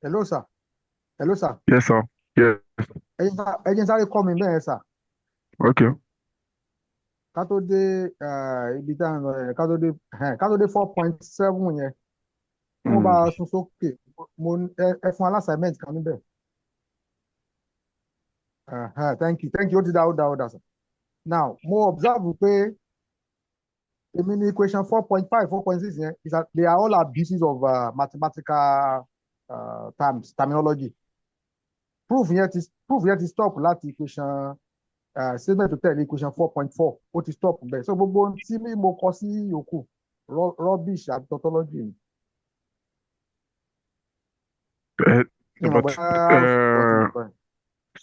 Hello, sir. Hello, sir. Yes, sir. Yes. Ẹ jẹ́ n sáré kọ́ mi bẹ́ẹ̀, sir. Okay. Ká tó dé ibi tá à ń lọ yẹn, ká tó dé 4.7 yẹn, tí wọ́n bá Mm. sún sókè, ẹ fún assignment kan níbẹ̀. Thank you. Ó ti dá, ó dá, sir. Now, mo observe pé èmi ní equation 4.5, 4.6 yẹn, they are all abuses of mathematical terminology. Proof yẹn ti stop láti equation statement tó tẹ̀lé equation 4.4 ó ti stop bẹ́ẹ̀. So gbogbo ohun tí mo kọ sí yòókù rubbish àti tautology ni. Ìmọ̀ But bóyá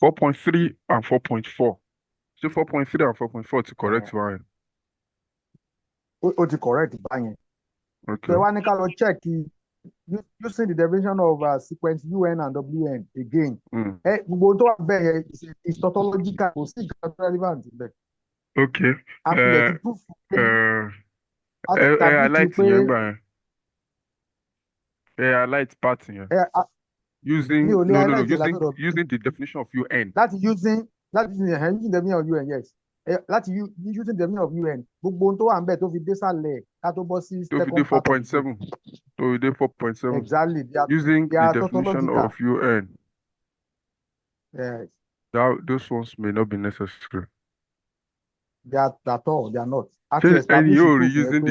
4.3 and 4.4. So 4.3 and 4.4 to correct one. ó ti correct báyẹn. Okay. Ṣé wá ní ká lọ check using the definition of sequence UN and WN again. Mm. Gbogbo ohun tó wà bẹ́ẹ̀ yẹn is tautological, kò sí ìgbà relevant bẹ́ẹ̀. Okay. Àpilẹ̀ ti proof pé highlight yẹn gbà yẹn. Highlight part yẹn. Using mi ò lè highlight using the definition of UN. using the definition of UN, yes. Using the definition of UN, gbogbo ohun tó wà níbẹ̀ tó fi dé sàlẹ̀ ká tó bọ́ sí tó fi dé second part of 4.7. tó fi dé 4.7. Exactly. Using they the are definition tautological. of UN. Yes. Those ones may not be necessary. They are at all. They are not. And you're using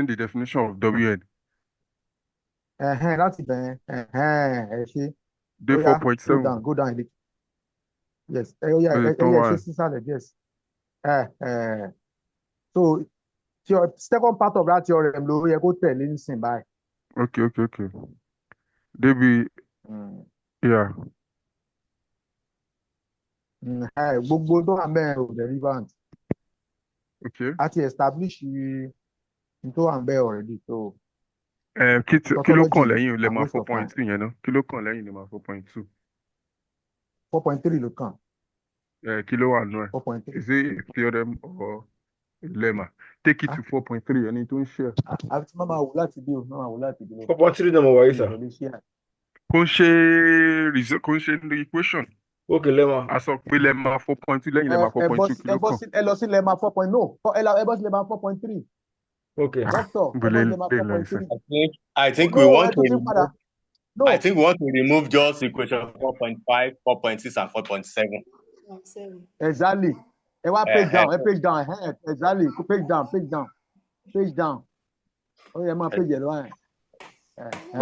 the definition of WN. Láti bẹ̀rẹ̀ ẹ ṣe. Day 4.7. Go down a little. Yes. Ẹ ṣe sísàlẹ̀, yes. So second part of that theorem ló yẹ kó tẹ̀lé nísìn báyìí. Okay. Débi yeah. Gbogbo tó wà mẹ́rin ò relevant. Okay. A ti establish tó wà mẹ́rin already. So kí ló kàn lẹ́yìn lemma 4.2 yẹn náà? Kí ló kàn lẹ́yìn lemma 4.2? 4.3 ló kàn. Kí ló wà nù ẹ̀? 4.3. Is it a theorem or a lemma? Take it to 4.3 ẹni tó ń ṣe. Àti máa wò láti bí o, máa wò láti bí o. 4.3 náà mo wáyé sà. Kò ń ṣe equation. Okay, lemma. A sọ pé lemma 4.2 lẹ́yìn lemma 4.2 kí ló kàn? Ẹ lọ sí lemma 4.0. No, ẹ bọ́ sí lemma 4.3. Okay. Doctor, ẹ bọ́ sí lemma 4.3. I think we want to remove. No. I think we want to remove just equation 4.5, 4.6, and 4.7. Exactly. Ẹ wá page down. Exactly. Page down. Ó yẹ máa page ẹ̀ lọ́wọ́ ẹ̀.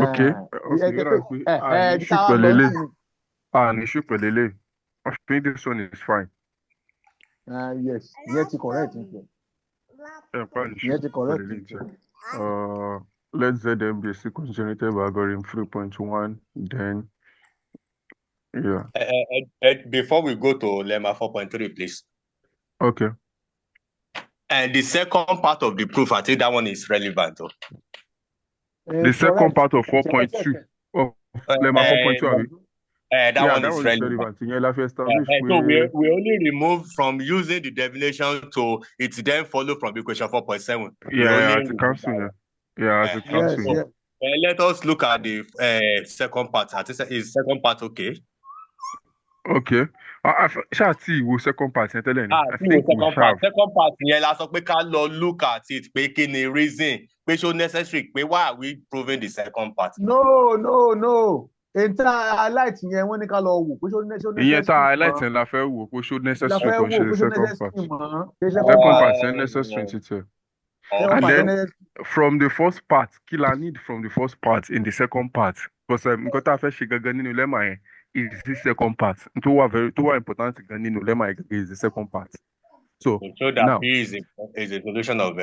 Okay. Ní ṣùpẹ̀lélẹ̀. I think this one is fine. Yes. Ìyẹn ti correct. Ìyẹn ti correct. Let Zm be a sequence generated by algorithm 3.1. Then, yeah. Before we go to lemma 4.3, please. Okay. And the second part of the proof, I think that one is relevant. The second part of 4.2 of lemma 4.2. That one is relevant. So we only remove from using the definition to it then follow from equation 4.7. As a cancel. As a cancel. Let us look at the second part. I think is second part okay? Okay. Ṣáà tí ìwò second part yẹn tẹ́lẹ̀ ni. I think second part yẹn la sọ pé ká lọ look at it pé kí ni reason pé ṣó necessary pé why are we proving the second part? No. Ètò highlight yẹn wọ́n ní ká lọ wò pé ṣó necessary. Ìyẹn tá highlight yẹn la fẹ́ wò pé ṣó necessary kò ṣe second part. Second part yẹn necessary títẹ̀. And then from the first part, kí la need from the first part in the second part? Because nǹkan tá a fẹ́ ṣe gangan nínú lemma yẹn is the second part. Tó wà important gan nínú lemma yẹn is the second part. So that now P is a solution of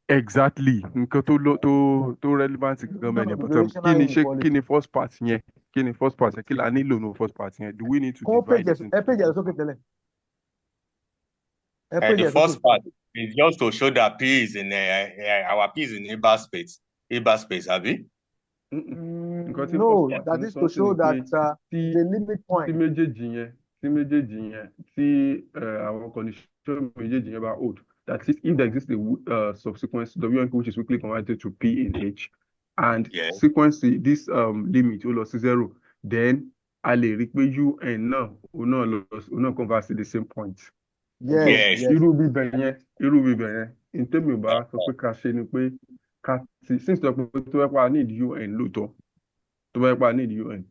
exactly nǹkan tó relevant gangan mẹ́rin but kí ni first part yẹn? Kí la nílò no first part yẹn? Do we need to divide it into? The first part is just to show that P is in our P is in Hilbert space. Abi? No, that is to show that the limit point. Tí méjèèjì yẹn tí àwọn condition méjèèjì yẹn bá hold, that is if there exists a subsequence WN which is weakly converted to P in H, and sequence this limit ó lọ sí 0, then a lè rí pé un náà òun náà converge to the same point. Yes. Irú bíbẹ̀ yẹn in tèmi ò bá sọ pé ká ṣe ni pé ká ti since tó yẹ pa need un lóòótọ́ tó bá yẹ pa need un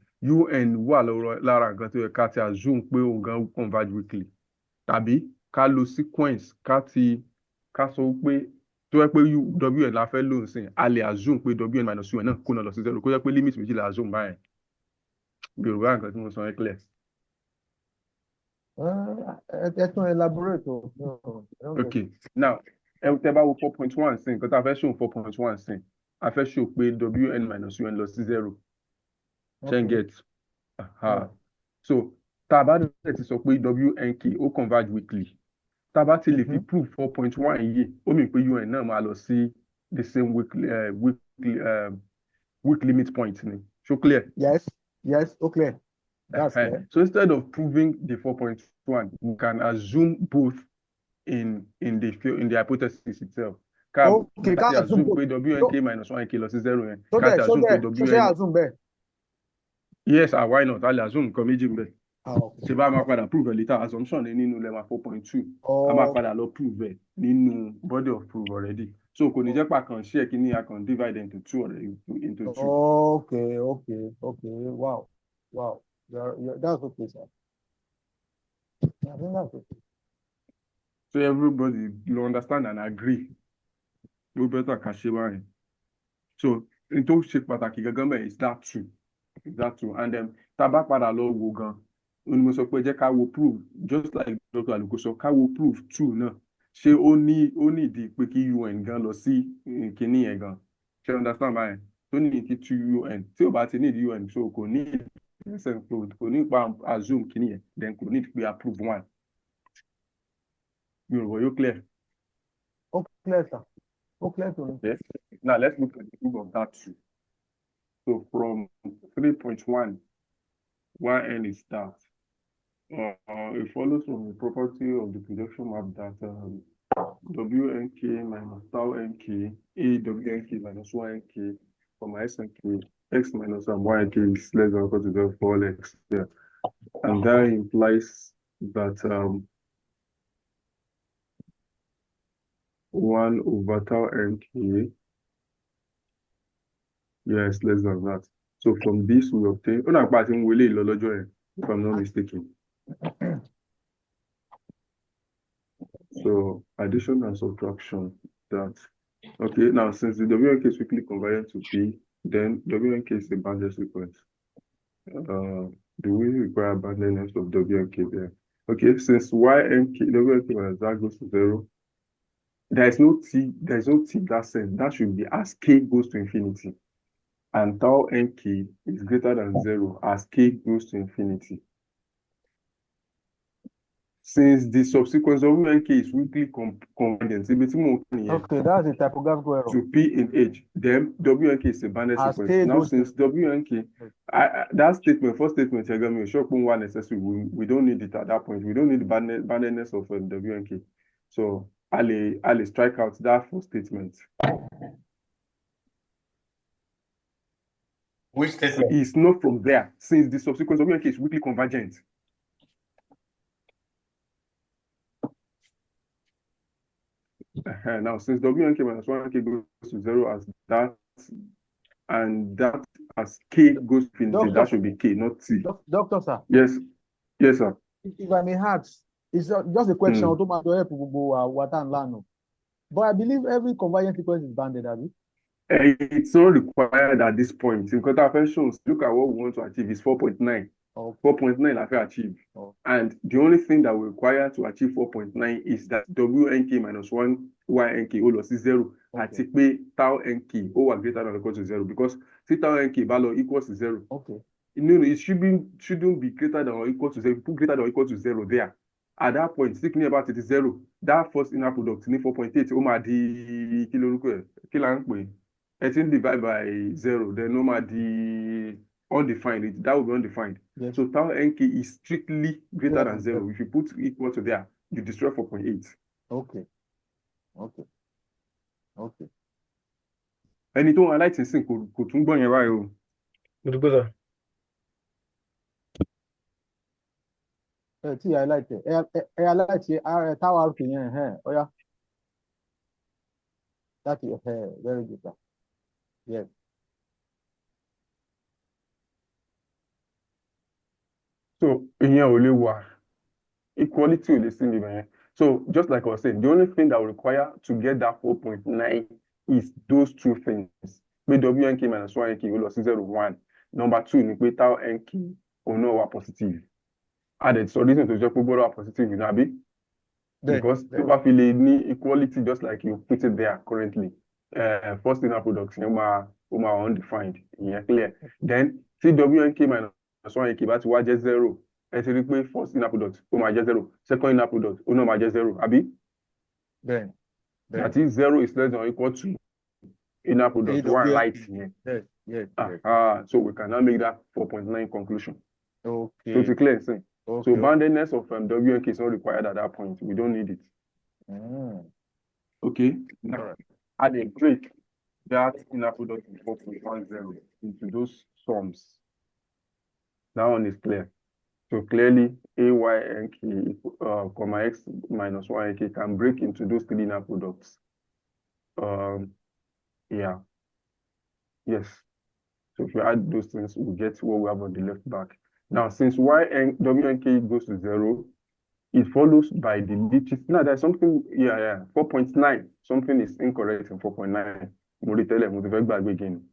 wà lára nǹkan tó yẹ ká ti assume pé òun gan converge weakly, tàbí ká lo sequence ká sọ pé tó yẹ pé wn la fẹ́ lò sí a lè assume pé wn minus un náà kó náà lọ sí 0 kó yẹ pé limit méjì la assume báyẹn. bí o bá nǹkan tí mo sọ ẹ́ clear. Ẹ tún elaborate o. Okay, now tẹ́ bá wo 4.1 sí nǹkan tá a fẹ́ show 4.1 sí a fẹ́ show pé wn minus un lọ sí 0. Ṣé n get? So tá a bá dẹ̀ ti sọ pé wnk ó converge weakly, tá a bá ti lè fi prove 4.1 yìí ó mì pé un náà máa lọ sí the same weak limit point ni. So clear? Yes, okay. That's clear. So instead of proving the 4.1, we can assume both in the hypothesis itself. Okay, can assume pé wnk minus 1k lọ sí 0 yẹn. So ṣe assume bẹ́ẹ̀. Yes, why not? A lè assume nǹkan méjì bẹ́ẹ̀. Ṣé bá máa padà prove later assumption ní nínú lemma 4.2. A máa padà lọ prove ẹ̀ nínú body of proof already. So kò ní jẹ́ pà kan share kí ni a kan divide into 2 already into 2. Okay. Wow. That's okay, sir. I think that's okay. So everybody will understand and agree. We better ká ṣe báyìí. So in tó ṣe pàtàkì gangan bẹ́ẹ̀ is that true. And then tá bá padà lọ wo gan, mo sọ pé jẹ́ ká wo proof just like Dr. Aluko sọ ká wo proof 2 náà. Ṣé ó ní ìdí pé kí un gan lọ sí kíní yẹn gan? Ṣé understand báyìí? Tó ní kí 2 un tí ò bá ti ní un so kò ní kò ní pa assume kíní yẹn then kò ní pé approve 1. Mi ò rò yóò clear. Okay, clear, sir. Okay, to me. Yes. Now let's look at the proof of that too. So from 3.1, yn is that. It follows from the property of the projection map that wnk minus tau nk, a wnk minus ynk for my snk, x minus ynk is less than or equal to 0 for all x there. And that implies that 1 over tau nk, yes, less than that. So from this we obtain, if I'm not mistaken. So addition and subtraction that. Okay, now since the wnk is weakly convergent to P, then wnk is a bounded sequence. Do we require boundedness of wnk there? Okay, since wnk minus that goes to 0, there is no t in that sense. That should be as k goes to infinity. And tau nk is greater than 0 as k goes to infinity. Since the subsequence of wnk is weakly convergent, okay, that's a typographical error. To P in H, then wnk is a bounded sequence. Now, since wnk, that statement, first statement, one necessary. We don't need it at that point. We don't need the boundedness of wnk. So I'll strike out that first statement. Which statement? It's not from there, since the subsequence of wnk is weakly convergent. Now, since wnk minus 1k goes to 0 as that, and that as k goes to infinity, that should be k, not t. Doctor, sir. Yes, sir. If I may ask, it's just a question. But I believe every convergent sequence is bounded, Abby. It's not required at this point. In contraventions, look at what we want to achieve is 4.9. 4.9 I can achieve. And the only thing that we require to achieve 4.9 is that wnk minus 1 ynk all is 0. At tau nk all greater than or equal to 0, because tau nk value equals to 0. Okay. No, it shouldn't be greater than or equal to 0. Put greater than or equal to 0 there. At that point, thinking about it is 0. That first inner product in 4.8 di 18 divided by 0, then the undefined, that will be undefined. Yes. So tau nk is strictly greater than 0. If you put equal to there, you destroy 4.8. Okay. ẹni tó ń highlight sí kò tún gbọ́ yẹn báyìí o. Mo ti gbọ́ sà. Tí highlight highlight tower RK yẹn ó yá. That is very good sir. Yes. So ìyẹn ò lè wà equality ò lè sí níbẹ̀ yẹn. So just like I was saying, the only thing that will require to get that 4.9 is those two things. Pé WNK minus 1NK ó lọ sí 0.1. Number 2 ni pé tau NK òun náà wà positive. Added so reason to jẹ́ pé gbọ́dọ̀ wà positive ní àbí? Because tó bá fi lè ní equality just like you put it there currently. First inner product yẹn ó máa undefined. Ìyẹn clear. Then tí WNK minus 1NK bá ti wá jẹ́ 0. Ẹ ti rí pé first inner product ó máa jẹ́ 0. Second inner product ó náà máa jẹ́ 0. Àbí? Then. That is 0 is less than or equal to inner product 1 right here. Yes. So we can now make that 4.9 conclusion. Okay. So it's clear thing. Okay. So boundedness of WNK is not required at that point. We don't need it. Okay. Now, add a break that inner product is 4.10 into those sums. That one is clear. So clearly, AYNK, comma X minus YNK can break into those three inner products. Yeah. Yes. So if we add those things, we get what we have on the left back. Now, since WNK goes to 0, it follows by the Lipschitz. Now, there's something, 4.9. Something is incorrect in 4.9. Again.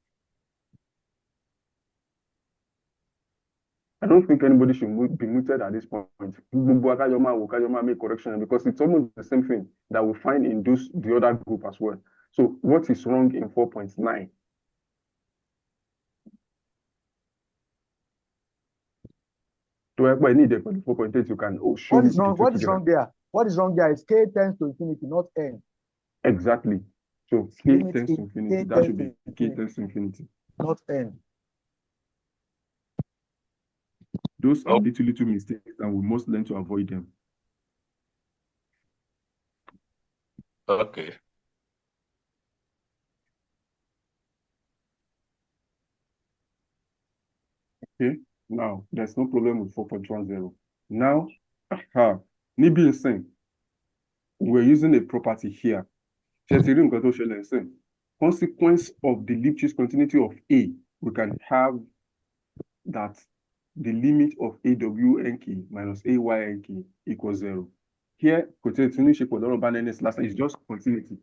I don't think anybody should be muted at this point. Make correction because it's almost the same thing that we find in the other group as well. So what is wrong in 4.9? So if I need a 4.8, you can show me. What is wrong there? What is wrong there is K tends to infinity, not N. Exactly. So K tends to infinity. That should be K tends to infinity. Not N. Those are little mistakes, and we must learn to avoid them. Okay. Okay. Now, there's no problem with 4.10. Now, Nibi is saying, we're using a property here. Consequence of the Lipschitz continuity of A, we can have that the limit of AWNK minus AYNK equals 0. Here, last is just continuity.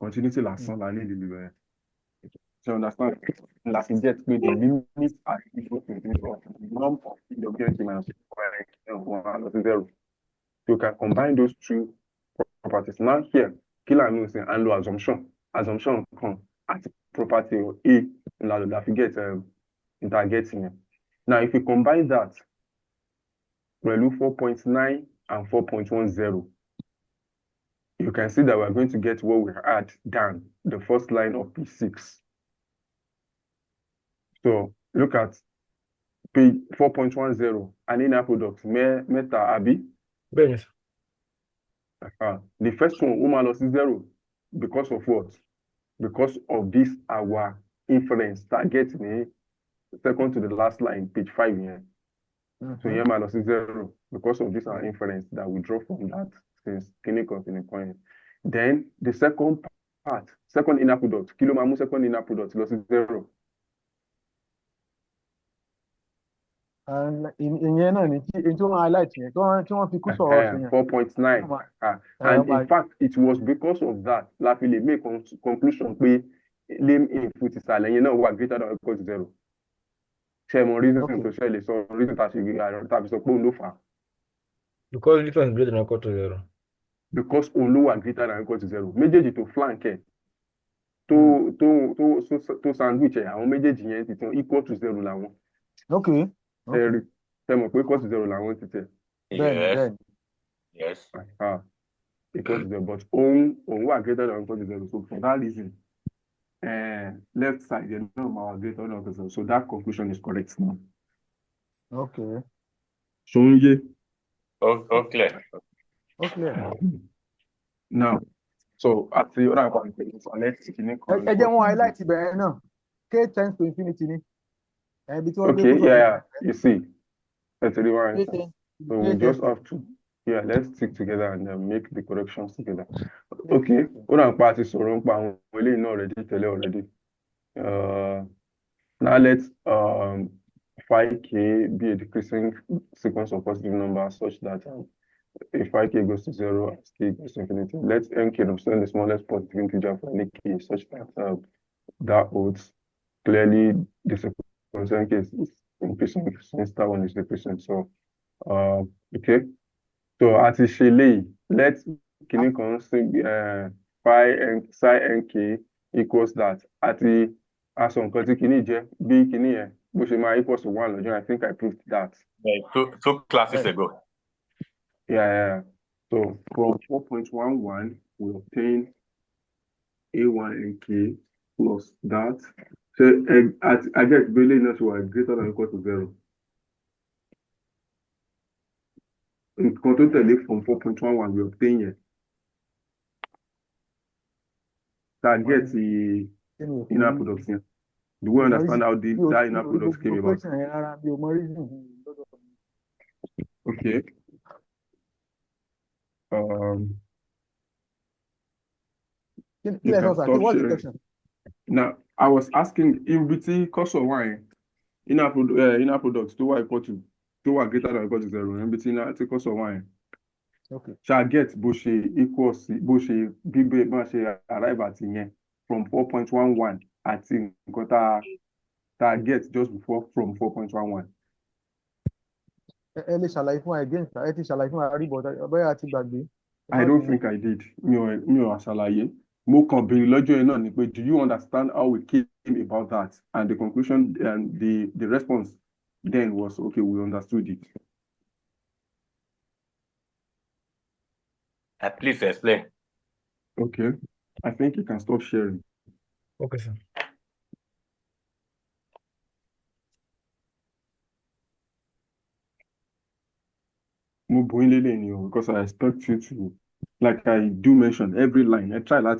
Continuity last song, I need to so understand last jet the limits are equal to the norm of AWNK minus AYNK 0. So you can combine those two properties. Now here, killer means and low assumption. Assumption come at property of A that we get interrogating. Now, if you combine that, value 4.9 and 4.10, you can see that we're going to get what we had done, the first line of P6. So look at P 4.10, an inner product, meta abi. Yes. The first one, loss is 0. Because of what? Because of this, our inference target me. Second to the last line, page 5 here. So here minus is 0 because of this our inference that we draw from that since clinical point. Then the second part, second inner product, second inner product loss is 0. And in highlight 4.9. And in fact, it was because of that that we make conclusion we lim input is greater than or equal to 0. Share more reason to share this or reason that you because this one is greater than or equal to 0. Because Olu are greater than or equal to 0. Méjèèjì to flank to sandwich méjèèjì yẹn ti equal to 0 làwọn. Okay. Equal to 0 làwọn ti tẹ. Yes. Equal to 0, but Olu are greater than or equal to 0. So for that reason, left side, greater than or equal to 0. So that conclusion is correct now. Okay. Shonye. Okay. Okay. Now, So at the other one, let's highlight K tends to infinity. Okay, yeah, you see. That's the one. So we just have to, let's stick together and then make the corrections together. Okay, already. Now let's 5k be a decreasing sequence of positive numbers such that if 5k goes to 0 and k goes to infinity, let nk represent the smallest positive integer for any k such that that holds. Clearly the sequence nk is increasing since that one is decreasing. So okay. So at Shelley, let's phi nk equals that. At the nǹkan tí kìíní jẹ́ bí kìíní yẹn bó ṣe máa equals to 1 lọ́jọ́. I think I proved that. Two classes ago. Yeah. So from 4.11 we obtain a1nk plus that. So I get Bailey not greater than or equal to 0. Nǹkan tó tẹ̀lé from 4.11 we obtain here. That gets the inner product here. Do we understand how that inner product came about? Okay. Now I was asking if BT cost of wine inner products to y equal to greater than or equal to 0 and BT inner cost of wine. Okay. Shall get Boshe equals Boshe Bibe Bashe arrive at here from 4.11 at target just before from 4.11. I don't think I did. Do you understand how we came about that? And the conclusion and the response then was okay, we understood it. Please explain. Okay. I think you can stop sharing. Okay, sir. Because I expect you to, like I do mention every line. I try to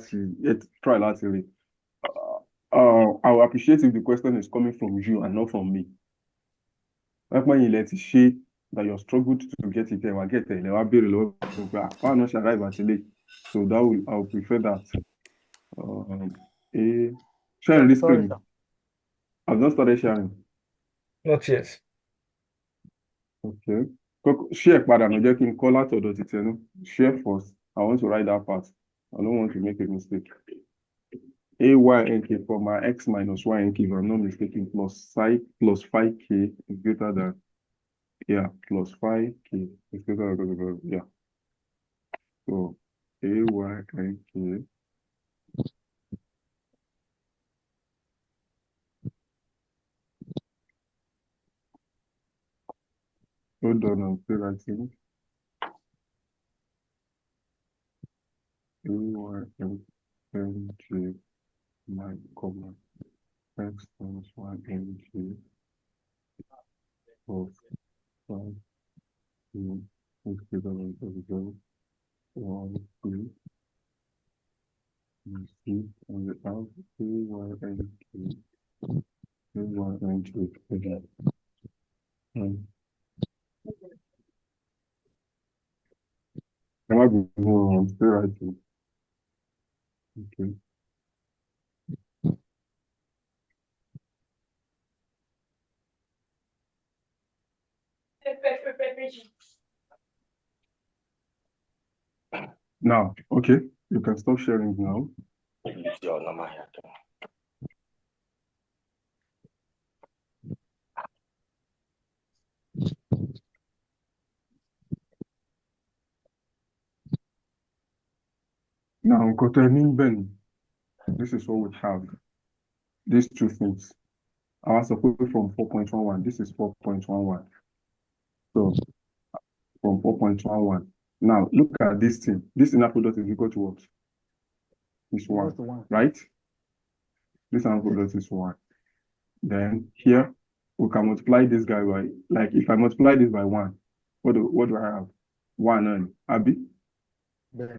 read. I will appreciate if the question is coming from you and not from me. Like when you let it share that you're struggled to get it, I get it. So that I will prefer that. Sharing this screen. I've not started sharing. Not yet. Okay. Share call out or share first. I want to write that part. I don't want to make a mistake. AYNK for my x minus YNK, if I'm not mistaken, plus 5k is greater than, plus 5k is greater than, So AYNK. Hold on, I'm still writing. AYNK my comma x times YNK of 5k is greater than 0. 1, 2, and C, and the out AYNK again. Am I going on? Still writing. Okay. Now, okay, you can stop sharing now. Now, containing Ben, this is what we have. These two things. I was supposed from 4.11. This is 4.11. So, from 4.11. Now, look at this thing. This inner product is equal to what? Is 1, right? This inner product is 1. Then here, we can multiply this guy by, like, if I multiply this by 1, what do I have? 1 and Abby? Yeah.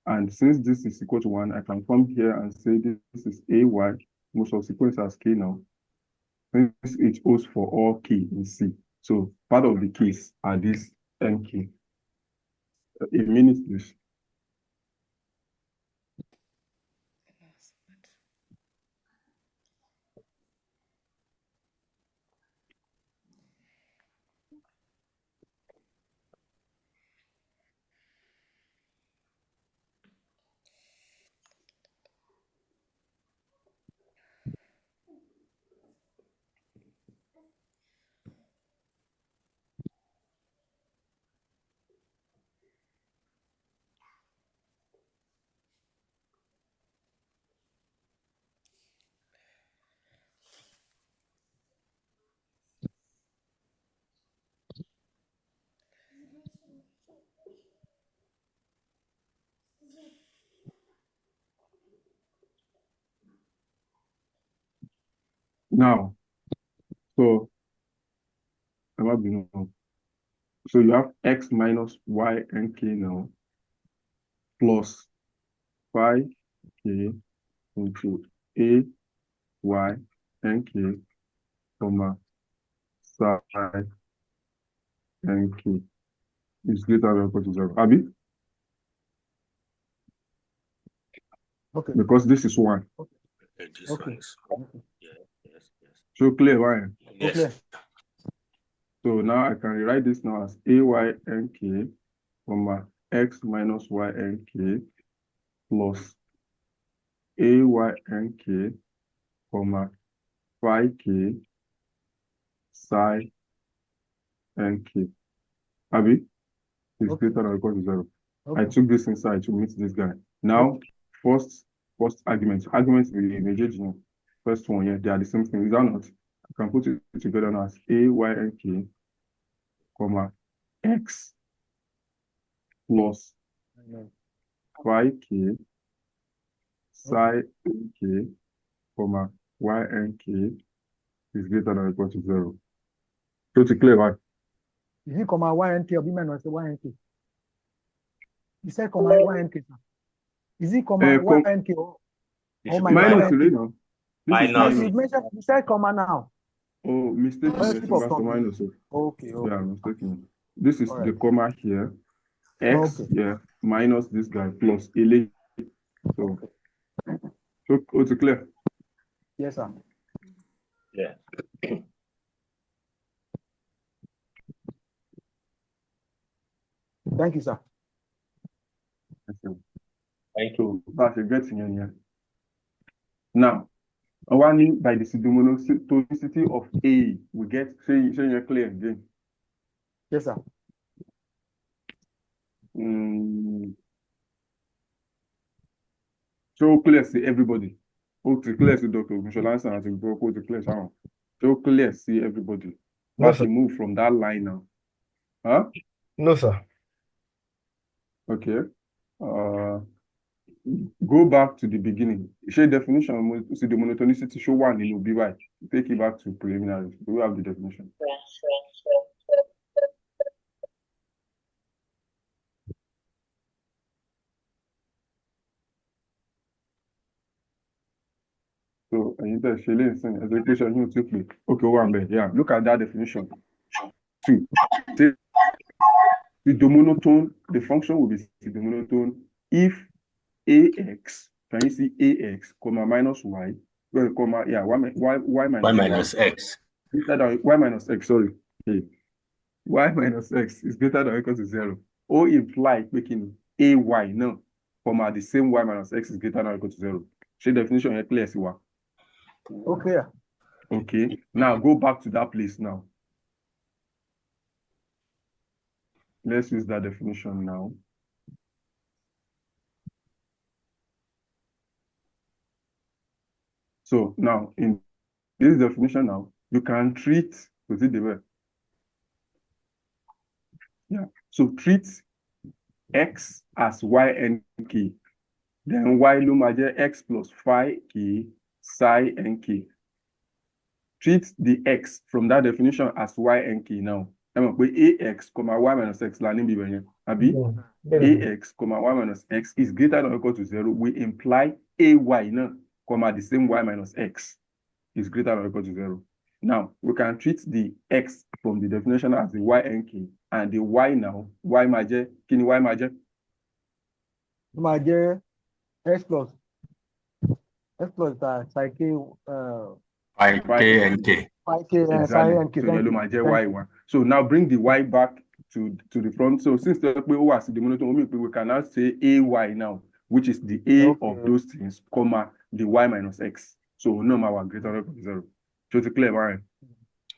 And since this is equal to 1, I can come here and say this is AY, most of sequence as K now. Since it holds for all K in C. So part of the keys are this NK. A minute, please. Now, so you have X minus Y and K now plus 5K into A, Y, and K, comma, psi, and K is greater than or equal to 0. Abi? Okay. Because this is 1. Okay. Yes. So clear, right? Yes. Okay. So now I can rewrite this now as AY and K, comma, X minus Y and K plus AY and K, comma, phi K, psi, and K. Abi? Is greater than or equal to 0. Okay. I took this inside to meet this guy. Now, first argument. Arguments will be major. First one, yeah, they are the same thing. Is that not? I can put it together now as A, Y, and K, comma, X plus phi K, psi K, comma, Y and K is greater than or equal to 0. So to clear, right? Is it comma Y and K or B minus Y and K? You said comma Y and K, sir. Is it comma Y and K or minus already now? Minus. You said comma now. Oh, mistaken. Minus. Okay. Yeah, mistaken. This is the comma here. X, Okay. yeah, minus this guy plus LA. So it's clear? Yes, sir. Yeah. Thank you, sir. Thank you. That's a great thing here. Now, one by the pseudomonotonicity of A, we get saying you're clear again. Yes, sir. So clear see everybody. To clear see Dr. Michelle answer and to go to clear sound. So clear see everybody. No, But sir. move from that line now. Huh? No, sir. Okay. Go back to the beginning. Share definition. See the monotonicity. Show one in OBY. Take it back to preliminary. Do we have the definition? So, execution, okay, one bed. Yeah, look at that definition. 2. The monotone, the function will be the monotone if AX, can you see AX, comma minus Y, comma, yeah, Y minus X. Y minus X, sorry. Okay. Y minus X is greater than or equal to 0. Or imply making AY now, comma, the same Y minus X is greater than or equal to 0. So definition here clear, see what? Okay. Okay. Now go back to that place now. Let's use that definition now. So now in this definition now, you can treat with it the way. Yeah. So treat X as Y and K. Then Y lumage X plus phi K, psi and K. Treat the X from that definition as Y and K now. ax, y minus x, ax, y minus x is greater than or equal to 0. We imply ay, the same y minus x is greater than or equal to 0. Now, we can treat the x from the definition as the ynk, and the y now, y major, kini y major? Major x plus that psi k nk. Exactly. So yellow major y1. So now bring the y back to the front. So since the monotone, we can now say ay now, which is the a of those things, comma the y minus x. So no matter greater than 0. So it's clear, right?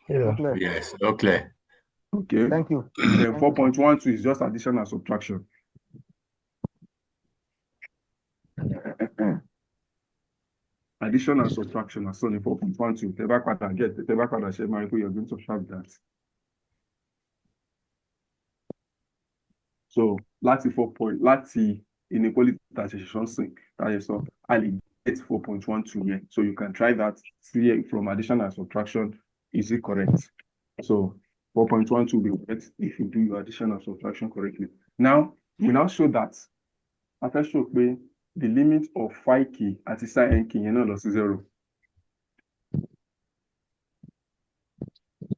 Yeah. Yes, okay. Okay. Thank you. Then 4.12 is just addition and subtraction. Addition and subtraction are shown in 4.12. The back part get the back part share Mariko, you're going to have that. So láti inequality taxation sync that is all Ali get 4.12 here. So you can try that, see from addition and subtraction, is it correct? So 4.12 will be correct if you do your addition and subtraction correctly. Now we now show that after show the limit of phi k at psi nk loss 0.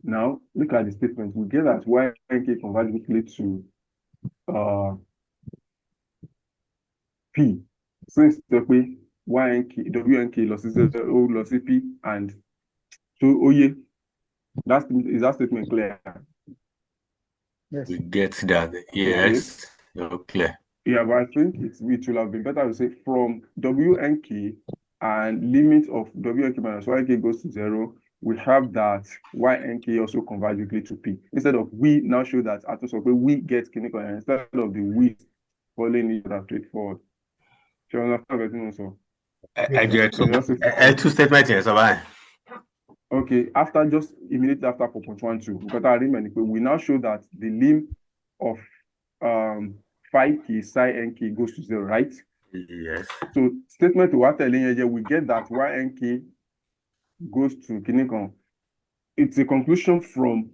Now look at the statement. We get that y nk converges weakly to p. Since the way y nk wnk losses 0 loss p, and so is that statement clear? Yes. We get that. Yes. Okay. Yeah, but I think it will have been better to say from wnk and limit of wnk minus ynk goes to 0, we have that ynk also converges weakly to p. Instead of we now show that at we get clinical, instead of the we following each other straightforward. Do you understand everything also? Two statements here, so okay, immediately after 4.12, because I remember we now show that the lim of phi k psi nk goes to 0, right? Yes. So statement to what telling you, we get that ynk goes to kinikon. It's a conclusion from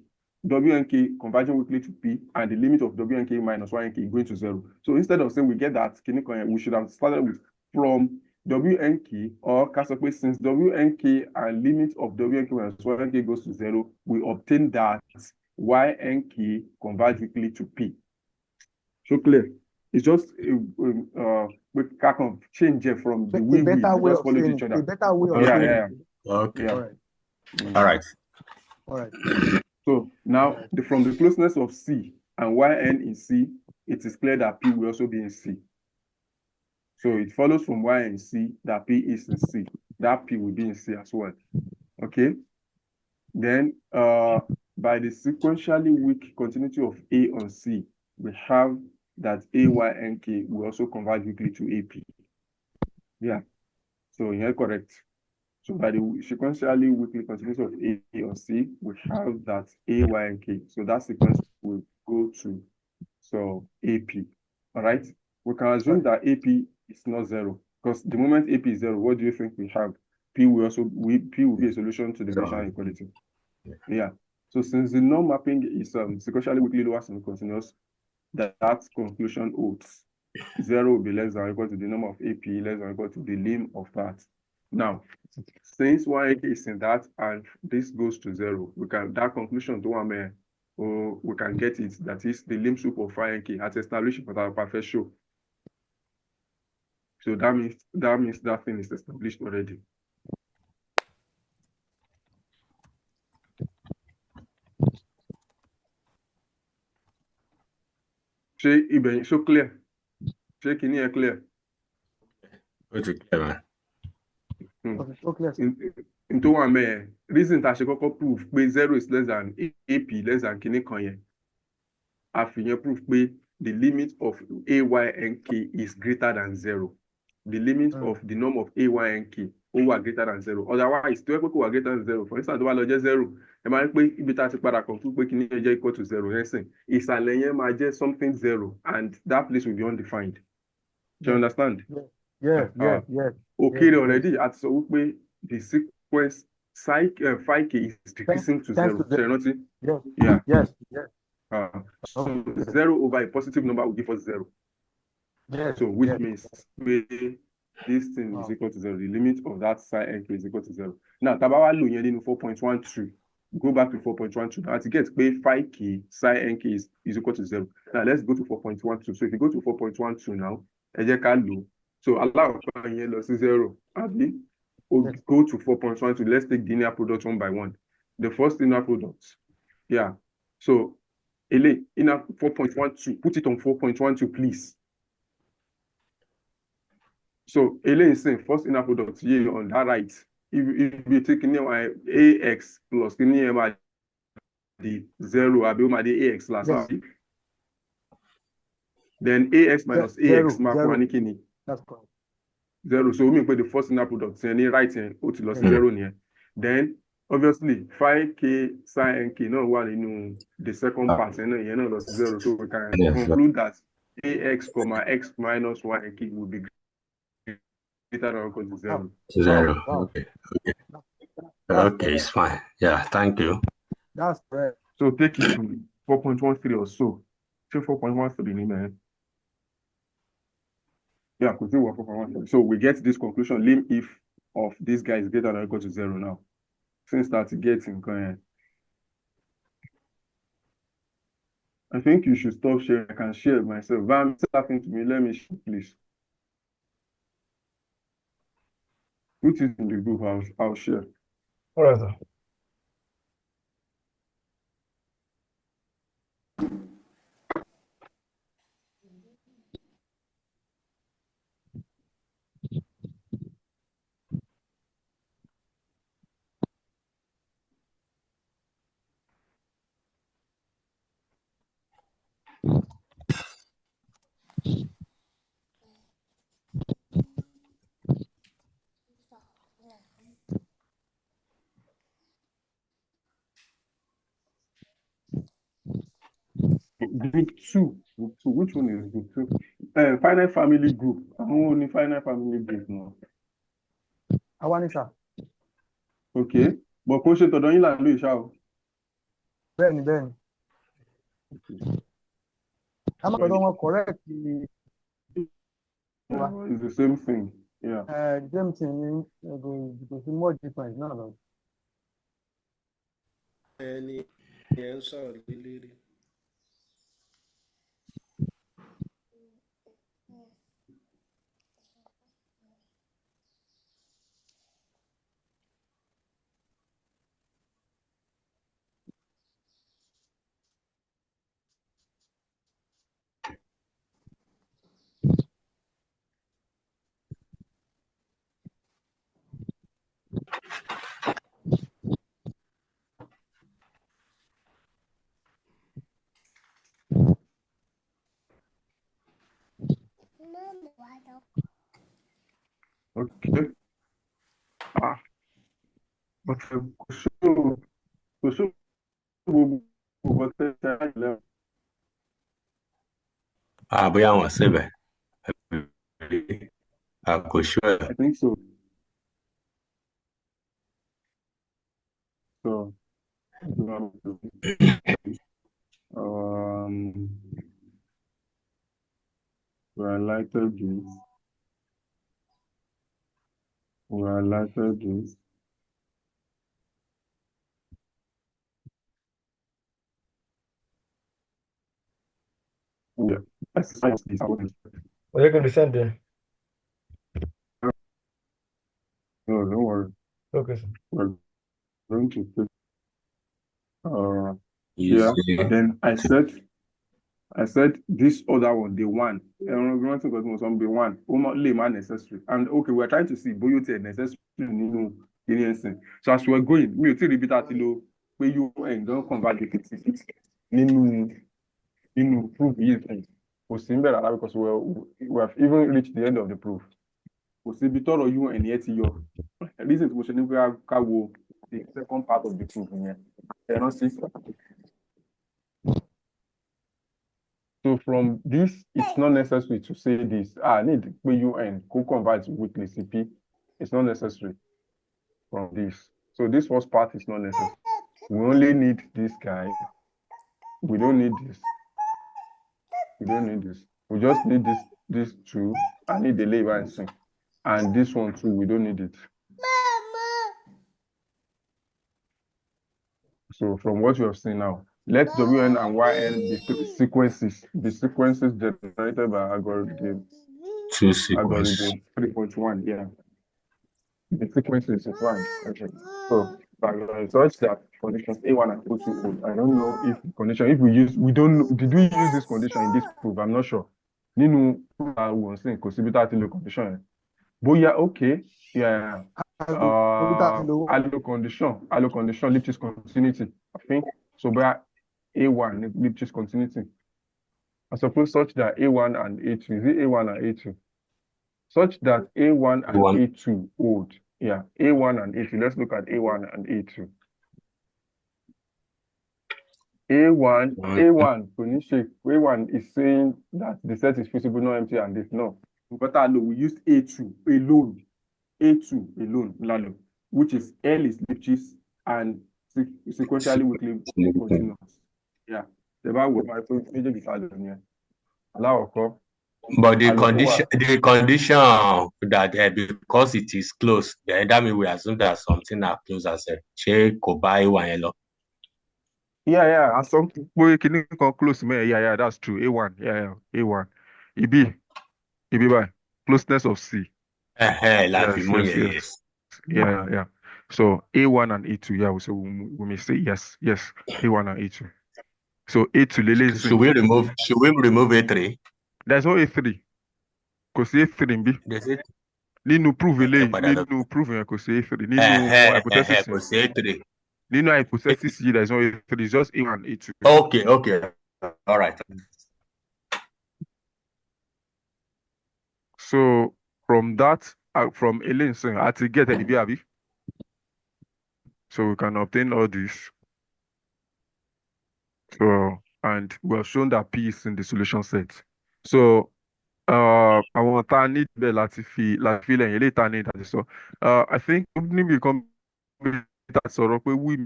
wnk converging weakly to p and the limit of wnk minus ynk going to 0. So instead of saying we get that kinikon, we should have started with from wnk, or since wnk and limit of wnk minus ynk goes to 0, we obtain that ynk converge weakly to p. So clear. It's just we can change it from the way we just follow each other. A better way of saying it. Okay. Yeah. All right. So now from the closeness of C and yn in C, it is clear that P will also be in C. So it follows from y in C that P is in C. That P will be in C as well. Okay. Then by the sequentially weak continuity of A on C, we have that AYNK will also converge weakly to AP. Yeah. So you're correct. So by the sequentially weakly continuity of A on C, we have that AYNK. So that sequence will go to AP. All right. We can assume that AP is not 0, because the moment AP is 0, what do you think we have? P will be a solution to the Grecian inequality. Yeah. So since the norm mapping is sequentially weakly lower semi-continuous, that conclusion holds. 0 will be less than or equal to the norm of AP, less than or equal to the lim of that. Now, since ynk is in that and this goes to 0, we can that conclusion to one or we can get it, that is the lim sup of ynk as established for our perfect show. So that means that thing is established already. So clear. Check in here clear. It's clear. Into one reason that she got proof 0 is less than AP, less than kinikonye. After proof the limit of AYNK is greater than 0. The limit of the norm of AYNK over greater than 0. Otherwise, to equal greater than 0. For instance, the just 0. Am I equal to 0? It's a something 0, and that place will be undefined. Do you understand? Yes. Okay, already at so the sequence phi k is decreasing to 0. Yes. So 0 over a positive number will give us 0. Yes. So which means this thing is equal to 0. The limit of that psi nk is equal to 0. Now, tabawa lo yen nínú 4.12. Go back to 4.12. Now, to get pay phi k psi nk is equal to 0. Now, let's go to 4.12. So if you go to 4.12 now, so allow yen loss 0. We'll go to 4.12. Let's take the inner product one by one. The first inner product. Yeah. So, inner 4.12. Put it on 4.12, please. So, is saying first inner product here on that right. If you take ax plus the 0, I'll be the ax last. Yes. Then ax minus ax. That's correct. 0. So, we make the first inner product. Any right hand, put loss 0 here. Then, obviously, phi k psi nk, no one in the second part, and you know, loss 0. So, we can conclude that ax comma x minus y nk will be greater than or equal to 0. 0. Okay. Okay, it's fine. Yeah, thank you. That's correct. So take it to 4.13 or so. Say 4.13, man. Yeah, continue 4.13. So we get this conclusion. Lim if of this guy is greater than or equal to 0 now. Since that getting going. I think you should stop sharing. I can share it myself. Vam, talking to me. Let me share, please. Put it in the group. I'll share. All right, sir. Group 2. Which one is group 2? Finite family group. I'm only finite family group now. Awanisha. Okay. But question to don't you like shall. Ben. I'm not going to correct it's the same thing. Yeah. Same thing because more different now. Any answer really. Okay. But Bóyá wọ́n síbẹ̀. Kò sure. I think so. So, we're lighter this. Yeah. Exercise this. Well, you can be sent there. No, don't worry. Okay, sir. We're going to take yeah. Then I said this other one, the one. Be one. Only man necessary. And okay, we're trying to see both necessary. So as we're going, we will repeat that where you don't convert the proof because we have even reached the end of the proof. We see before you and yet your reason to the second part of the proof here. So from this, it's not necessary to say this. Need UN co-convert weekly CP. It's not necessary from this. So this first part is not necessary. We only need this guy We don't need this. We don't need this. We just need this two. I need the labor and sing. And this one too, we don't need it. So from what you have seen now, let Wn and Yn be sequences generated by algorithm. Two sequences. Algorithm 3.1, yeah. The sequences is fine. Okay. So such that conditions A1 and O2 hold. I don't know if condition, if we did we use this condition in this proof? I'm not sure. Nínú wọ́n sì kò síbi tá a ti lo condition. Bóyá okay, yeah. Allo condition, Lipschitz continuity. I think so. But A1 Lipschitz continuity. I suppose such that A1 and A2 is it A1 and A2? Such that A1 and A2 hold. Yeah, A1 and A2. Let's look at A1 and A2. A1 is saying that the set is feasible, not empty, and this no. But we used A2 alone. A2 alone, which is L is Lipschitz and sequentially weakly continuous. Yeah. The Bible was my major here. But the condition that because it is close, then that means we assume that something are close as a check or buy one yellow. Yeah. As some we can close me. Yeah, that's true. A1. Yeah. A1. EB by closeness of C. Yes. Yeah. So A1 and A2, yeah, so we may say yes, A1 and A2. So A2 Lele. Should we remove A3? There's no A3. Because A3 in B. There's it. Nínú prove Lele, nínú prove because A3. Nínú hypothesis. A3. Nínú hypothesis, there's no A3, it's just A1 and A2. Okay. All right. So from that, from Elaine saying, I had to get a so we can obtain all this. So, and we have shown that P is in the solution set. So, I want to need the Latifi and later need that. So, I think we become that sort of we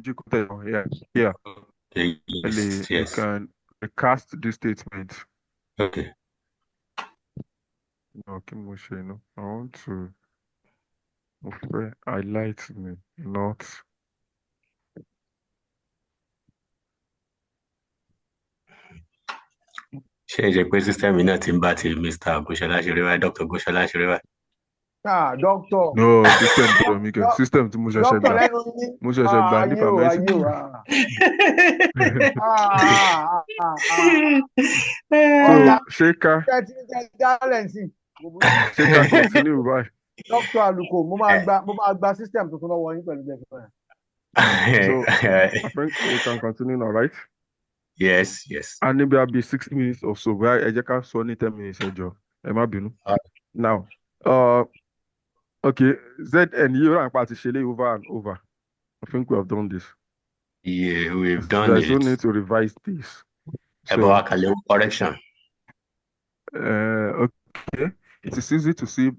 yeah. Yes. You can cast this statement. Okay. Okay, I want to highlight me, not. Change the system in that Mr. Goshola Shiriwa, Dr. Goshola Shiriwa. Doctor. No, system to Musha Shagba. Musha Shagba, So, Shaker, continue, right? Doctor Aluko, mo máa gba system tuntun lọ́wọ́ yín pẹ̀lú bẹ́ẹ̀. So, I think we can continue now, right? Yes. And maybe I'll be 60 minutes or so. Where I just can't 10 minutes, Joe. Now, okay, Z and you are partially over and over. I think we have done this. Yeah, we've done There's no need to revise this. About correction. Okay. It is easy to see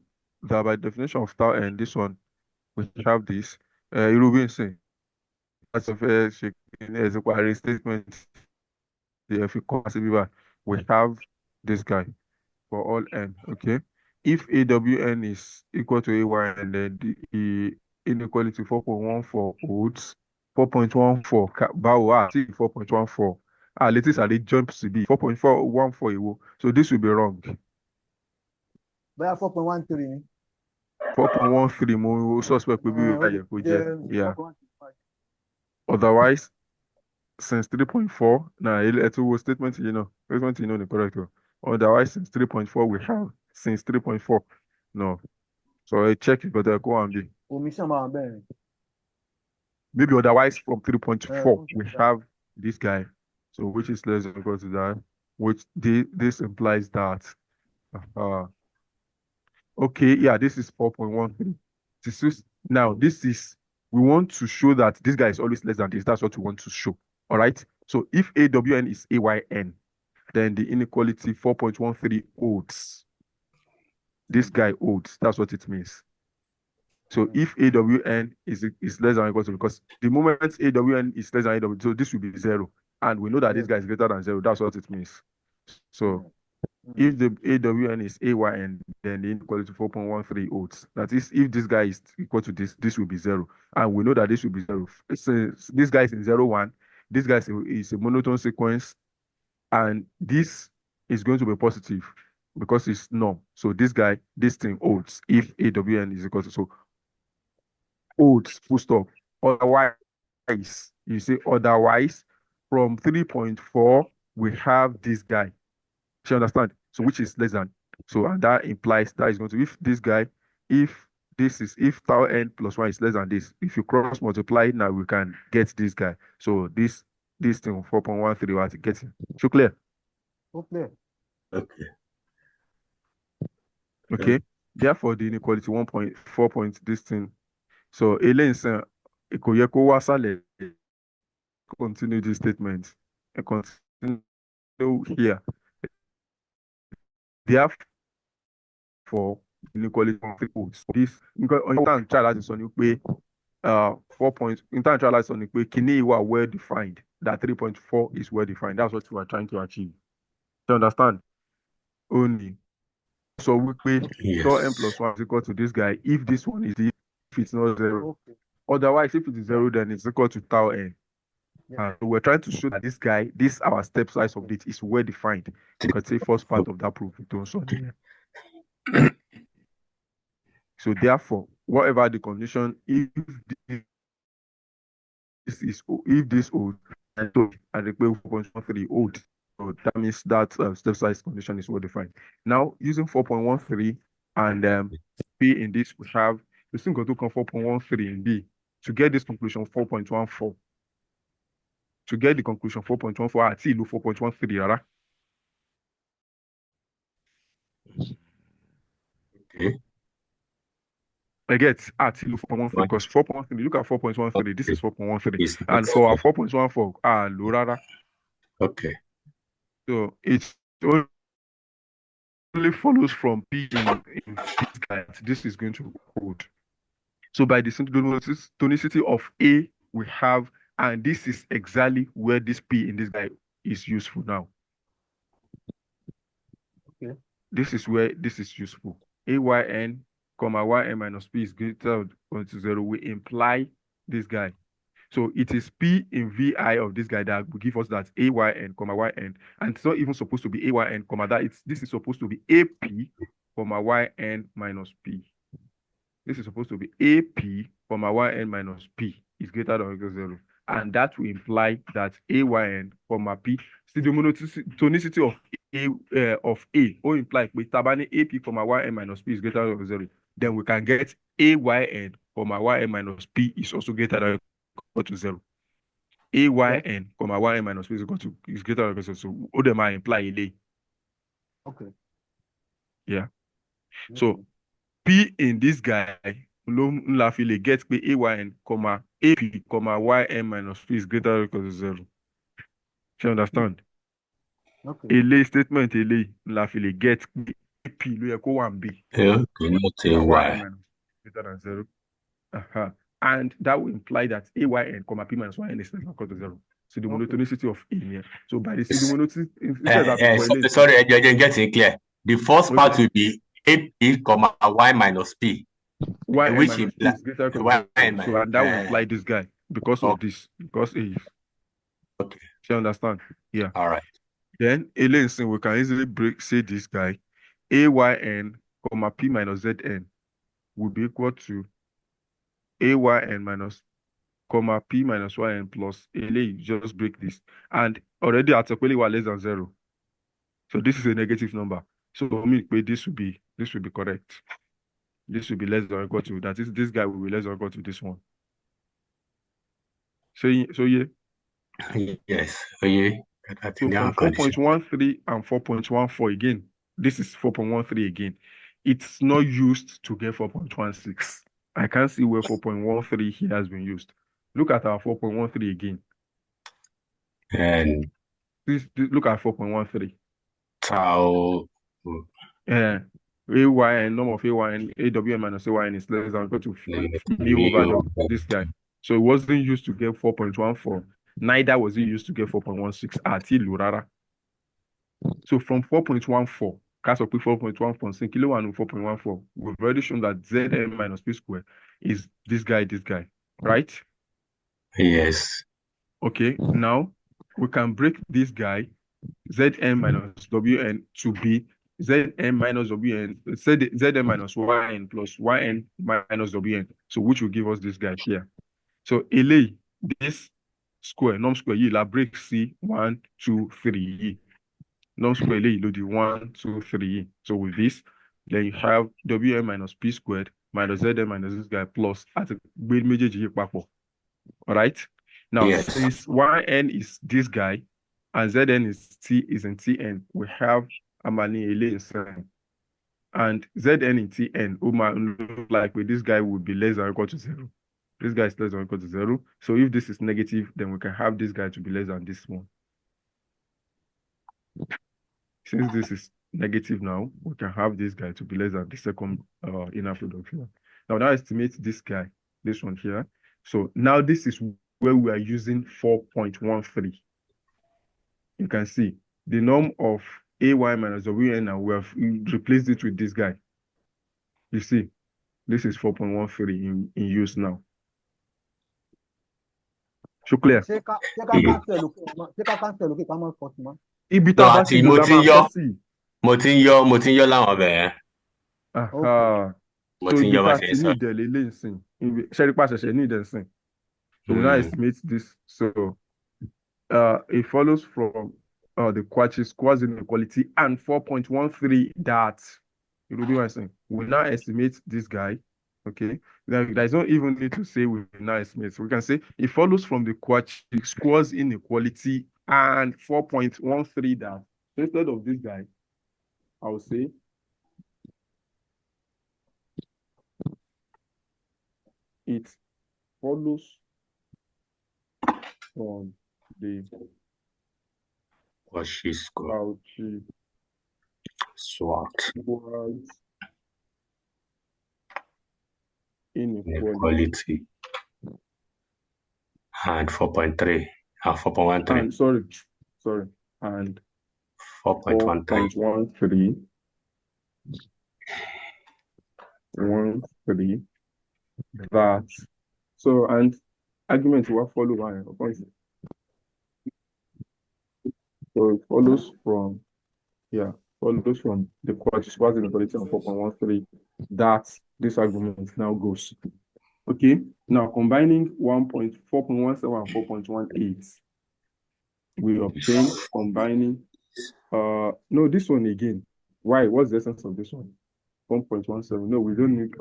that by definition of tau and this one, we have this. It will be insane. As of as a statement, if you come we have this guy for all n. Okay. If AWN is equal to AY and then the inequality 4.14 holds 4.14 Bawa 4.14. Latest are the jumps to be 4.414. So this will be wrong. But 4.13. 4.13 more suspect will be yeah. Otherwise, since 3.4, now it was statement the correct one. Otherwise, since 3.4 we have since 3.4. No. So I check it, but I go and be. Maybe otherwise from 3.4 we have this guy. So which is less than or equal to that, which this implies that okay, yeah, this is 4.13. We want to show that this guy is always less than this. That's what we want to show. All right. So if AWN is AYN, then the inequality 4.13 holds. This guy holds. That's what it means. So if AWN is less than or equal to, because the moment AWN is less than AWN, so this will be 0. and we know that this guy is greater than 0. That's what it means. So if the AWN is AYN, then the inequality 4.13 ohms. That is, if this guy is equal to this, this will be 0. And we know that this will be 0. Since this guy is in 0, 1, this guy is a monotone sequence, and this is going to be positive because it's norm. So this thing holds if AWN is equal to, so holds, full stop. Otherwise, you say otherwise, from 3.4, we have this guy. You understand? So which is less than. So, and that implies that is going to, if this guy, if tau n plus 1 is less than this, if you cross multiply now, we can get this guy. So this thing 4.13 we have to get him. So clear? Okay. Okay. Therefore, the inequality 1.4 point this thing. So Elaine said, continue this statement and continue here. Therefore, inequality holds. This intern child is on you pay 4 points. Intern child is on you pay kini were well defined. That 3.4 is well defined. That's what we are trying to achieve. You understand? Only. So we pay tau n plus 1 is equal to this guy if this one is if it's not 0. Okay. Otherwise, if it is 0, then it's equal to tau n. And we're trying to show that this guy, our step size of it is well defined. You could say first part of that proof. So therefore, whatever the condition, if this old and the 4.13 old, so that means that step size condition is well defined. Now using 4.13 and P in this, we have the thing going to come 4.13 in B to get this conclusion 4.14. To get the conclusion 4.14 at 4.13, right? Okay. I get at 4.13 because 4.13, look at 4.13, this is 4.13. And for our 4.14, low rara. Okay. So it only follows from P in this guy. This is going to hold. So by the tonicity of A, we have, and this is exactly where this P in this guy is useful now. Okay. This is where this is useful. AYN, YN minus P is greater than 0. We imply this guy. So it is P in VI of this guy that will give us that AYN, YN. And it's not even supposed to be AYN, this is supposed to be AP, YN minus P. This is supposed to be AP, YN minus P is greater than or equal to 0. And that will imply that AYN, P, see the monotonicity of A, or imply with tabani AP, YN minus P is greater than or equal to 0. Then we can get AYN, YN minus P is also greater than or equal to 0. AYN, YN minus P is greater than or equal to 0. So all them imply A. Okay. Yeah. So P in this guy, get AYN, AP, YN minus P is greater or equal to 0. Do you understand? Okay. LA statement get AP, one B. Okay, not AY. Greater than 0. And that will imply that AYN, P minus YN is less than or equal to 0. So the monotonicity of A here. So by the monotonicity, sorry, I didn't get it clear. The first part will be AP, Y minus P. Which implies greater than Y. So and that will imply this guy because of this. Because A is. Okay. You understand? Yeah. All right. Then Elaine, we can easily say this guy AYN, P minus ZN will be equal to AYN minus P minus YN plus Elaine. Just break this. And already at equally less than 0. So this is a negative number. So for me, this will be correct. This will be less than or equal to, that is, this guy will be less than or equal to this one. So yeah. Yes. So yeah. So from 4.13 and 4.14 again, this is 4.13 again. It's not used to get 4.16. I can't see where 4.13 here has been used. Look at our 4.13 again. And please look at 4.13. Tau. AYN, norm of AYN, AWN minus AYN is less than or equal to me over this guy. So it wasn't used to get 4.14. Neither was it used to get 4.16 àti ìlò rárá. So from 4.14, cast of 4.14, kilo 1 and 4.14, we've already shown that Zn minus P square is this guy, right? Yes. Okay, now we can break this guy, Zn minus Wn, to be Zn minus Wn, Zn minus Yn plus Yn minus Wn. So which will give us this guy here. So LA, this square, norm square, you break C 1, 2, 3. Norm square, you do the 1, 2, 3. So with this, then you have Wn minus P squared minus Zn minus this guy plus at a major G. All right. Now, yes. since Yn is this guy and Zn is in Tn, we have Amani LA inside. And Zn in Tn, look like with this guy would be less than or equal to 0. This guy is less than or equal to 0. So if this is negative, then we can have this guy to be less than this one. Since this is negative now, we can have this guy to be less than the second inner product here. Now estimate this guy, this one here. So now this is where we are using 4.13. You can see the norm of AY minus WN, and we have replaced it with this guy. You see, this is 4.13 in use now. So clear? Ibi tá bá ti lò la máa fọ́ sí. Mo ti ń yọ láwọn ọbẹ̀ yẹn. So ibi tá ti ní ìdẹ̀lẹ̀ lè sìn. Ṣẹ́rí pa ṣẹ̀ṣẹ̀ ní ìdẹ̀ sìn. So we now estimate this. So it follows from the quasi inequality and 4.13 that you know what I'm saying. We now estimate this guy. Okay, there's not even need to say we now estimate. So we can say it follows from the quasi inequality and 4.13 that. So instead of this guy, I will say it follows from the Cauchy SWOT inequality and 4.3 and 4.13. Sorry, and 4.13 that. So and argument will follow by. So it follows from the quasi inequality of 4.13 that this argument now goes. Okay, now combining 4.17 and 4.18, we obtain combining no, this one again. Why? What's the essence of this one? 1.17. No, we don't need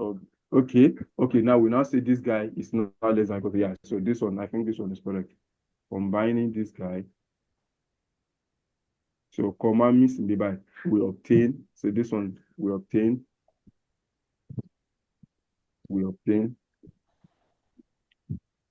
okay. Now we say this guy is not less than equal to, yeah. So this one, I think this one is correct. Combining this guy. So comma means in the by we obtain. So this one we obtain,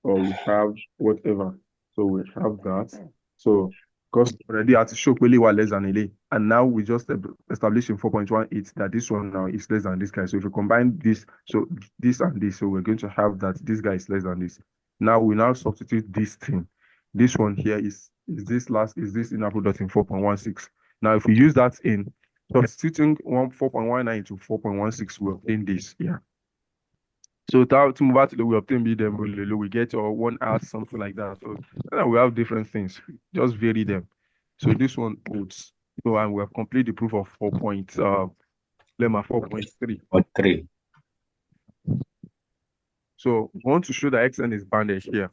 or we have whatever. So we have that. So because already had to show really well less than LA, and now we just established in 4.18 that this one now is less than this guy. So if we combine this, so this and this, so we're going to have that this guy is less than this. Now we substitute this thing. This one here is this inner product in 4.16. Now if we use that in substituting 4.19 into 4.16, we obtain this here. So to move out to the we obtain B them we get or 1 out something like that. So we have different things, just vary them. So this one holds. So and we have completed the proof of 4.3. So we want to show that Xn is bounded here.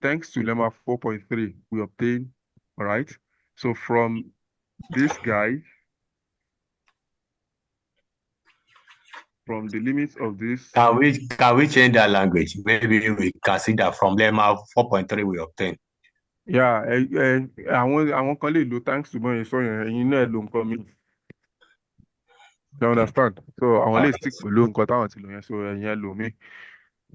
Thanks to lemma 4.3, we obtain, all right. So from this guy, from the limits of this, can we change that language? Maybe we consider from lemma 4.3 we obtain. Yeah, I want call it thanks to my so you know coming. You understand? So I want to stick with loan so me.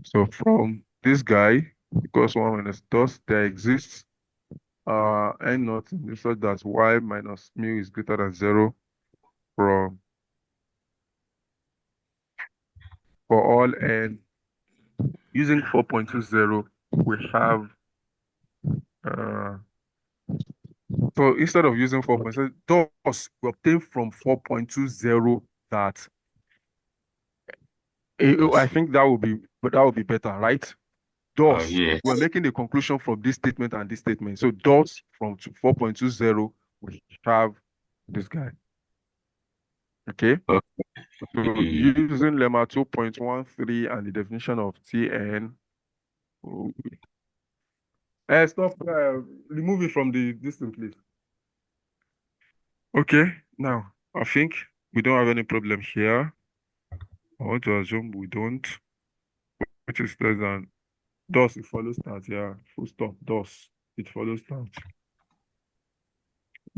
So from this guy, because 1 minus thus there exists n naught such that y minus mu is greater than 0 for all n using 4.20 we have so instead of using 4.6, thus we obtain from 4.20 that I think that would be better, right? Thus, yes. we're making the conclusion from this statement and this statement. So thus from 4.20, we have this guy. Okay. Okay. So using lemma 2.13 and the definition of Tn. Stop. Remove it from the distance, please. Okay. Now, I think we don't have any problem here. I want to assume we don't, which is less than thus it follows that. Yeah. Full stop. Thus it follows that.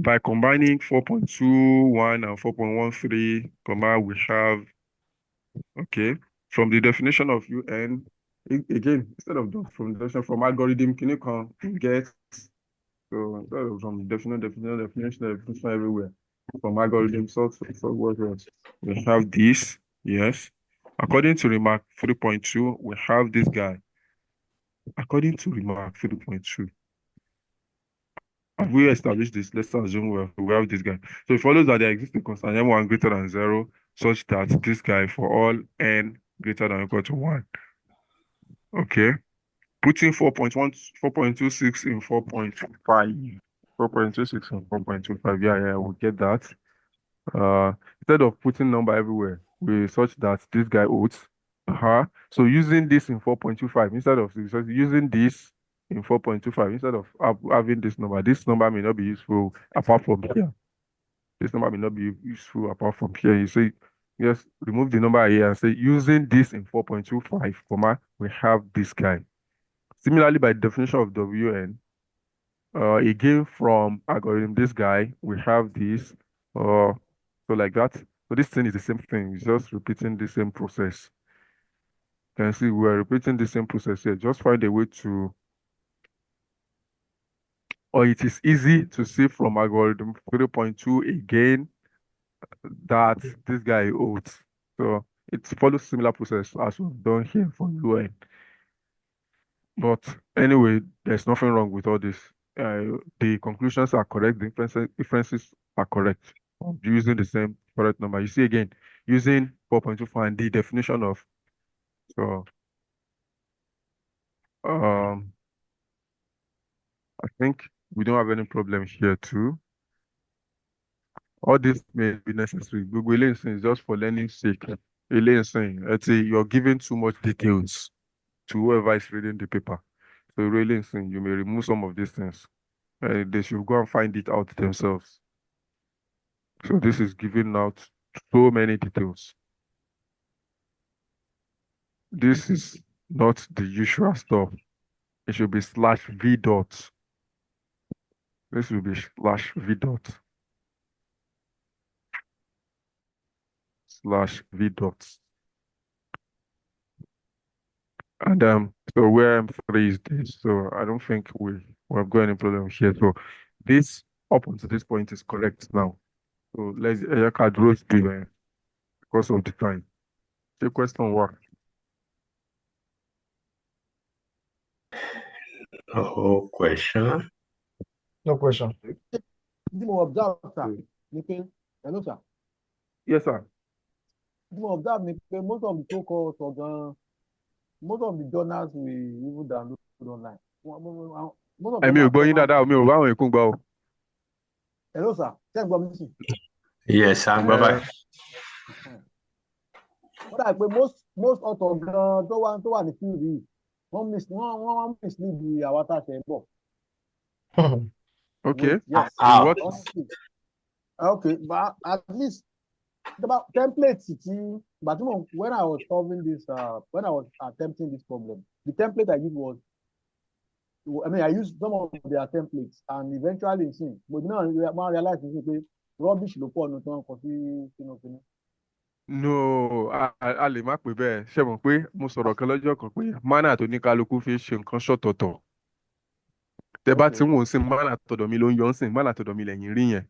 By combining 4.21 and 4.13, we have, okay, from the definition of UN, again, instead of from the definition from algorithm, can you get, so instead of from definition everywhere, from algorithm, so what we have this, yes. According to remark 3.2, we have this guy. According to remark 3.2, have we established this? Let's assume we have this guy. So it follows that there exists a constant m1 greater than 0, such that this guy for all n greater than or equal to 1. Okay. Putting 4.26 in 4.25. 4.26 and 4.25. Yeah, we'll get that. Instead of putting number everywhere, we such that this guy holds. So using this in 4.25, instead of using this in 4.25, instead of having this number may not be useful apart from here. This number may not be useful apart from here. You say, yes, remove the number here and say, using this in 4.25, we have this guy. Similarly, by definition of Wn, again from algorithm, this guy, we have this, so like that. So this thing is the same thing, it's just repeating the same process. You can see we're repeating the same process here. Just find a way to, or it is easy to see from algorithm 3.2 again that this guy holds. So it follows similar process as we've done here for UN. But anyway, there's nothing wrong with all this. The conclusions are correct, the inferences are correct. Using the same correct number. You see again, using 4.25 and the definition of, so I think we don't have any problem here too. All this may be necessary. Google Lensing is just for learning sake. You're giving too much details to whoever is reading the paper. So really, you may remove some of these things. They should go and find it out themselves. So this is giving out so many details. This is not the usual stuff. It should be /v dot. This will be /v dot. /v dot. And so where M3 is this, so I don't think we have got any problem here. So this up until this point is correct now. So let's address the because of the time. The question what? No question. No question. Hello, sir. Yes, sir. Most of the so-called most of the journals we even download online. Hello, sir. Yes, sir. Bye-bye. Most authors tó wà ní field yìí wọ́n mislead àwọn àtàṣe bọ̀. Okay. Yes. What? Okay, but at least about templates when I was solving this when I was attempting this problem, the template I used was, I used some of their templates and eventually but now I realized rubbish ló pọ̀ nù tán kò sí No, a lè má pè bẹ́ẹ̀. Ṣé mọ̀ pé mo sọ̀rọ̀ kan lọ́jọ́ kan pé mánà tó ní kálukú fi ṣe nǹkan ṣọ̀tọ̀tọ̀. Tẹ bá tí wọ́n ń sìn mánà tọ̀dọ̀ mi ló ń yọ ń sìn, mánà tọ̀dọ̀ mi lẹ́yìn rí yẹn.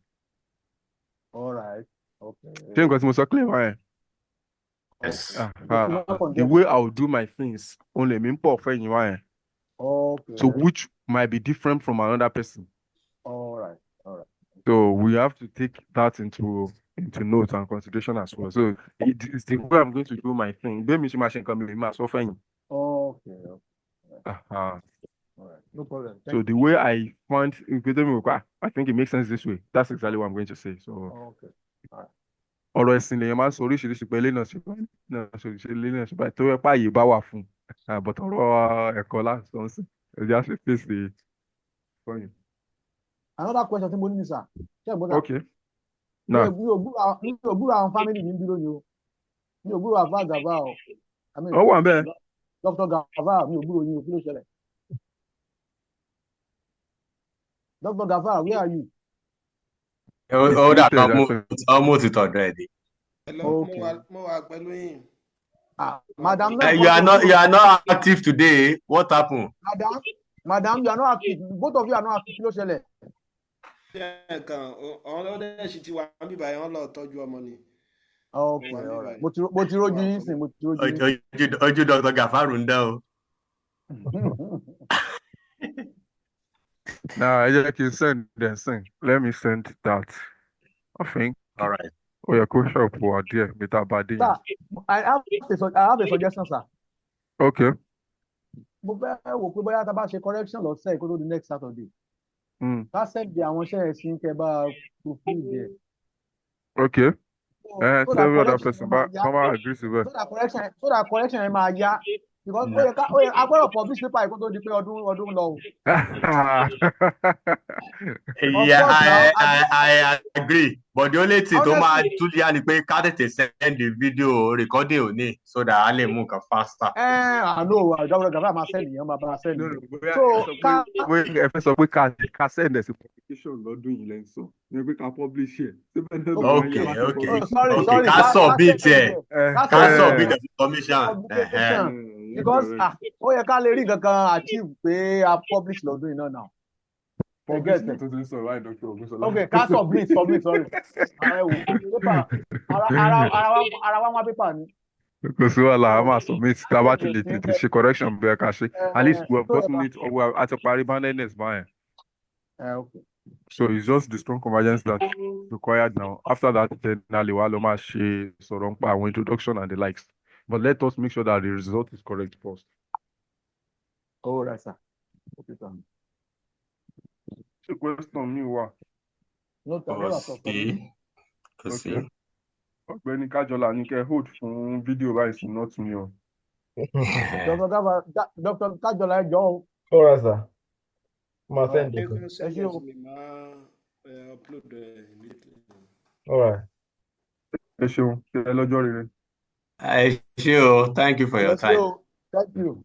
All right. Okay. Ṣé nǹkan tí mo sọ clear wá yẹn? Yes. The way I will do my things, only me pọ̀ fẹ́yìn wá yẹn. Okay. So which might be different from another person. All right. So we have to take that into note and consideration as well. So it's the way I'm going to do my thing. Okay. Uh-huh. All right. No problem. So the way I find, I think it makes sense this way. That's exactly what I'm going to say. So. Okay. All right. Ọ̀rọ̀ ẹ̀sìn lèèyàn máa ń sọ oríṣiríṣi pé ilé náà ṣe báyìí náà ṣe ilé náà ṣe báyìí tó yẹ páàyè bá wà fún un àbọ̀tọ̀ ọ̀rọ̀ ẹ̀kọ́ lásán sí ẹ̀jẹ̀ á ṣe fèsì fọyín. Another question tí mo ní sà. Okay. Now. Mi ò gbúrò àwọn family mi ń bí lónìí o. Mi ò gbúrò àfáà Gàfá o. Ó wà bẹ́ẹ̀. Dr. Gàfá mi ò gbúrò yín o, kí ló ṣẹlẹ̀? Dr. Gàfá, where are you? Almost it already. Hello, mo wà pẹ̀lú yín. Madam, you are not active today. What happened? Madam, you are not active. Both of you are not active. Kí ló ṣẹlẹ̀? Ṣé kan ọlọ́dẹ ṣì ti wà níbí báyìí wọ́n lọ tọ́jú ọmọ ni. Okay, all right. Mo ti rójú yín sìn, Ojú Dr. Gafaru ń dán o. Now, I can send this thing. Let me send that. I think. All right. Oh, your question up for there with that body. Sir, I have a suggestion, sir. Okay. Mo fẹ́ wò pé bóyá tá a bá ṣe correction lọ́sẹ̀ kó tó di next Saturday. Ká send àwọn iṣẹ́ ẹ̀sìn kẹ́ bá fulfill there. Okay. Tell me other person, but Mama agrees with that. So that correction ẹ máa yá. Because I gbọ́dọ̀ publish paper yìí kó tó di pé ọdún lọ. Yeah, I agree. But the only thing to máa tún yá ni pé ká tètè send the video recording òní so that a lè mú nǹkan faster. I know Dr. Gàfá máa send yẹn, máa bá send. So ẹ fẹ́ sọ pé ká send ẹ̀ sí publication lọ́dún yìí lẹ́yìn sọ ní pé ká publish ẹ̀. Okay. Sorry. Ká submit ẹ̀. Ká submit the commission. Because ó yẹ ká lè rí kankan achieve pé a publish lọ́dún iná now. Okay, ká submit sorry. Ara wa paper ni. Kò sí wàhálà, a máa submit tá a bá ti lè tètè ṣe correction bẹ́ẹ̀ ká ṣe. At least we have gotten it or àti parí bandedness báyẹn. Okay. So it's just the strong convergence that's required now. After that, then Aliwa ló máa ṣe sọ̀rọ̀ nípa àwọn introduction and the likes. But let us make sure that the result is correct first. Oh, right, sir. Okay, sir. Ṣé question mi wà? Kò sí. Ọ̀gbẹ́ni Kájọlá ní kẹ́ hold fún fídíò báyìí sí not me o. Dr. Kájọlá ẹ jọ̀ọ́. All right, sir. Ma send it. Upload immediately. All right. Ẹ ṣeun, kí ẹ lọ́jọ́ rere. Thank you for your time. Thank you.